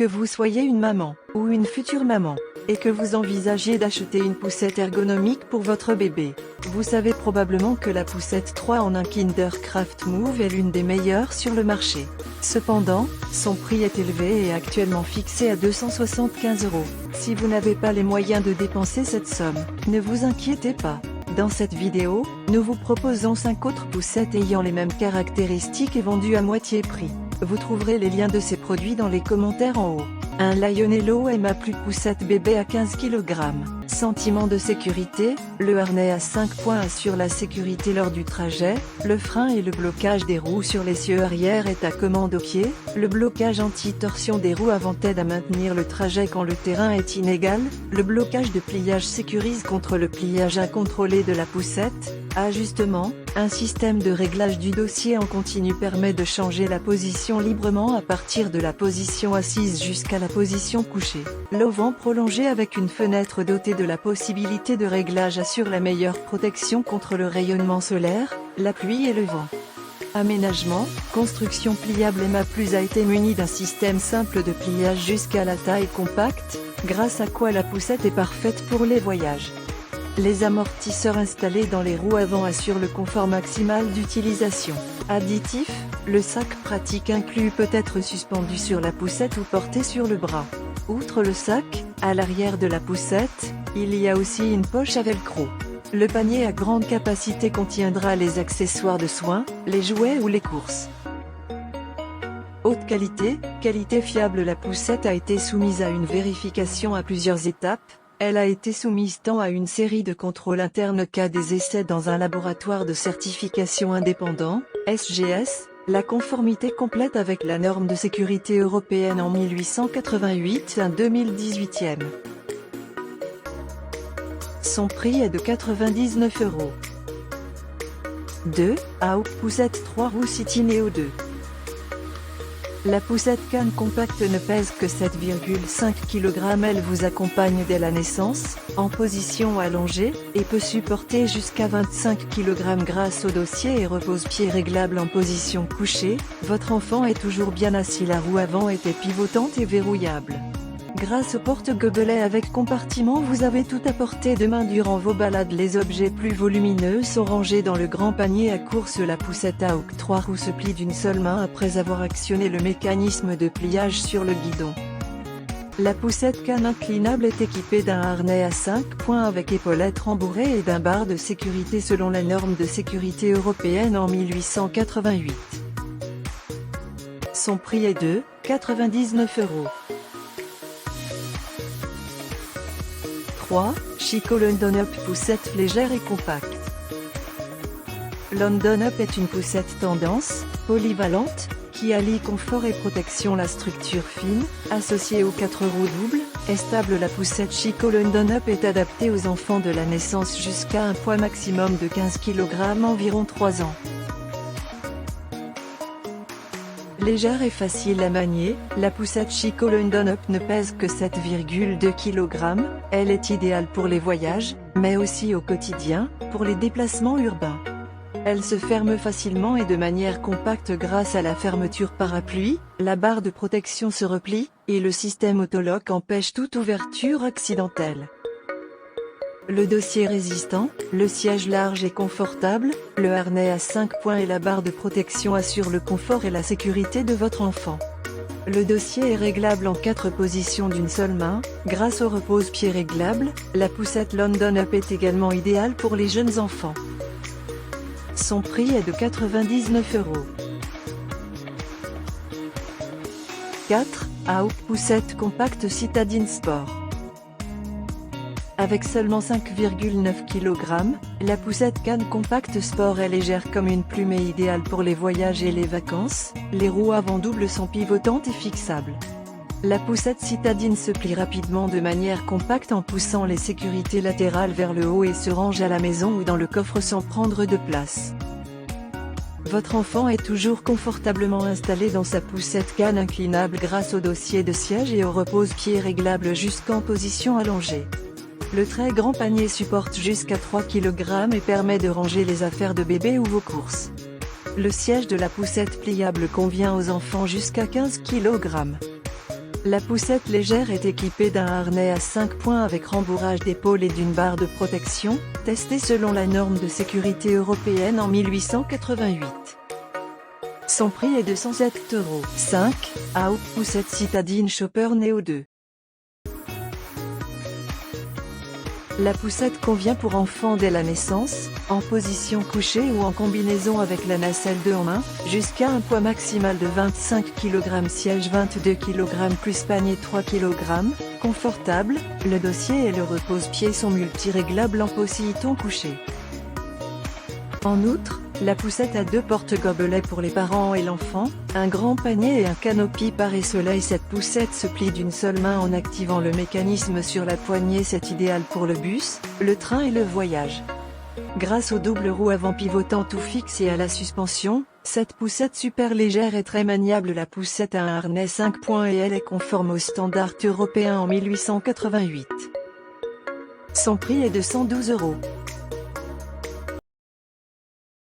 Que vous soyez une maman, ou une future maman, et que vous envisagiez d'acheter une poussette ergonomique pour votre bébé, vous savez probablement que la poussette 3 en 1 Kindercraft Move est l'une des meilleures sur le marché. Cependant, son prix est élevé et est actuellement fixé à 275 €. Si vous n'avez pas les moyens de dépenser cette somme, ne vous inquiétez pas. Dans cette vidéo, nous vous proposons 5 autres poussettes ayant les mêmes caractéristiques et vendues à moitié prix. Vous trouverez les liens de ces produits dans les commentaires en haut. Un Lionello MA+ poussette bébé à 15 kg. Sentiment de sécurité, le harnais à 5 points assure la sécurité lors du trajet, le frein et le blocage des roues sur l'essieu arrière est à commande au pied, le blocage anti-torsion des roues avant aide à maintenir le trajet quand le terrain est inégal, le blocage de pliage sécurise contre le pliage incontrôlé de la poussette, ajustement, un système de réglage du dossier en continu permet de changer la position librement à partir de la position assise jusqu'à la position couchée. L'auvent prolongé avec une fenêtre dotée de la possibilité de réglage assure la meilleure protection contre le rayonnement solaire, la pluie et le vent. Aménagement, construction pliable MA+ a été munie d'un système simple de pliage jusqu'à la taille compacte, grâce à quoi la poussette est parfaite pour les voyages. Les amortisseurs installés dans les roues avant assurent le confort maximal d'utilisation. Additif, le sac pratique inclus peut être suspendu sur la poussette ou porté sur le bras. Outre le sac, à l'arrière de la poussette, il y a aussi une poche à velcro. Le panier à grande capacité contiendra les accessoires de soins, les jouets ou les courses. Haute qualité, qualité fiable. La poussette a été soumise à une vérification à plusieurs étapes. Elle a été soumise tant à une série de contrôles internes qu'à des essais dans un laboratoire de certification indépendant, SGS, la conformité complète avec la norme de sécurité européenne en 1888 et en 2018. Son prix est de 99 €. 2. AOC poussette 3 roues City Neo 2. La poussette canne compacte ne pèse que 7,5 kg. Elle vous accompagne dès la naissance, en position allongée, et peut supporter jusqu'à 25 kg grâce au dossier et repose-pied réglable en position couchée. Votre enfant est toujours bien assis. La roue avant était pivotante et verrouillable. Grâce au porte-gobelets avec compartiment, vous avez tout à portée de main durant vos balades. Les objets plus volumineux sont rangés dans le grand panier à course. La poussette AOC 3 roues se plie d'une seule main après avoir actionné le mécanisme de pliage sur le guidon. La poussette canne inclinable est équipée d'un harnais à 5 points avec épaulettes rembourrées et d'un bar de sécurité selon la norme de sécurité européenne en 1888. Son prix est de 99 €. 3. Chico London Up poussette légère et compacte. London Up est une poussette tendance, polyvalente, qui allie confort et protection. La structure fine, associée aux 4 roues doubles, est stable. La poussette Chico London Up est adaptée aux enfants de la naissance jusqu'à un poids maximum de 15 kg, environ 3 ans. Légère et facile à manier, la poussette Chico London Up ne pèse que 7,2 kg, elle est idéale pour les voyages, mais aussi au quotidien, pour les déplacements urbains. Elle se ferme facilement et de manière compacte grâce à la fermeture parapluie, la barre de protection se replie, et le système autolock empêche toute ouverture accidentelle. Le dossier résistant, le siège large et confortable, le harnais à 5 points et la barre de protection assurent le confort et la sécurité de votre enfant. Le dossier est réglable en 4 positions d'une seule main, grâce au repose-pied réglable. La poussette London Up est également idéale pour les jeunes enfants. Son prix est de 99 €. 4. AOC poussette compacte Citadine Sport. Avec seulement 5,9 kg, la poussette canne compacte sport est légère comme une plume et idéale pour les voyages et les vacances. Les roues avant doubles sont pivotantes et fixables. La poussette citadine se plie rapidement de manière compacte en poussant les sécurités latérales vers le haut et se range à la maison ou dans le coffre sans prendre de place. Votre enfant est toujours confortablement installé dans sa poussette canne inclinable grâce au dossier de siège et au repose-pied réglable jusqu'en position allongée. Le très grand panier supporte jusqu'à 3 kg et permet de ranger les affaires de bébé ou vos courses. Le siège de la poussette pliable convient aux enfants jusqu'à 15 kg. La poussette légère est équipée d'un harnais à 5 points avec rembourrage d'épaule et d'une barre de protection, testée selon la norme de sécurité européenne en 1888. Son prix est de 107 €. 5. Out poussette citadine Chopper Neo 2. La poussette convient pour enfants dès la naissance, en position couchée ou en combinaison avec la nacelle 2 en 1, jusqu'à un poids maximal de 25 kg, siège 22 kg plus panier 3 kg, confortable, le dossier et le repose-pied sont multiréglables en position couchée. En outre, la poussette a 2 porte-gobelets pour les parents et l'enfant, un grand panier et un canopy pare-soleil. Cette poussette se plie d'une seule main en activant le mécanisme sur la poignée. C'est idéal pour le bus, le train et le voyage. Grâce aux doubles roues avant pivotant tout fixe et à la suspension, cette poussette super légère est très maniable. La poussette a un harnais 5 points et elle est conforme aux standards européens en 1888. Son prix est de 112 €.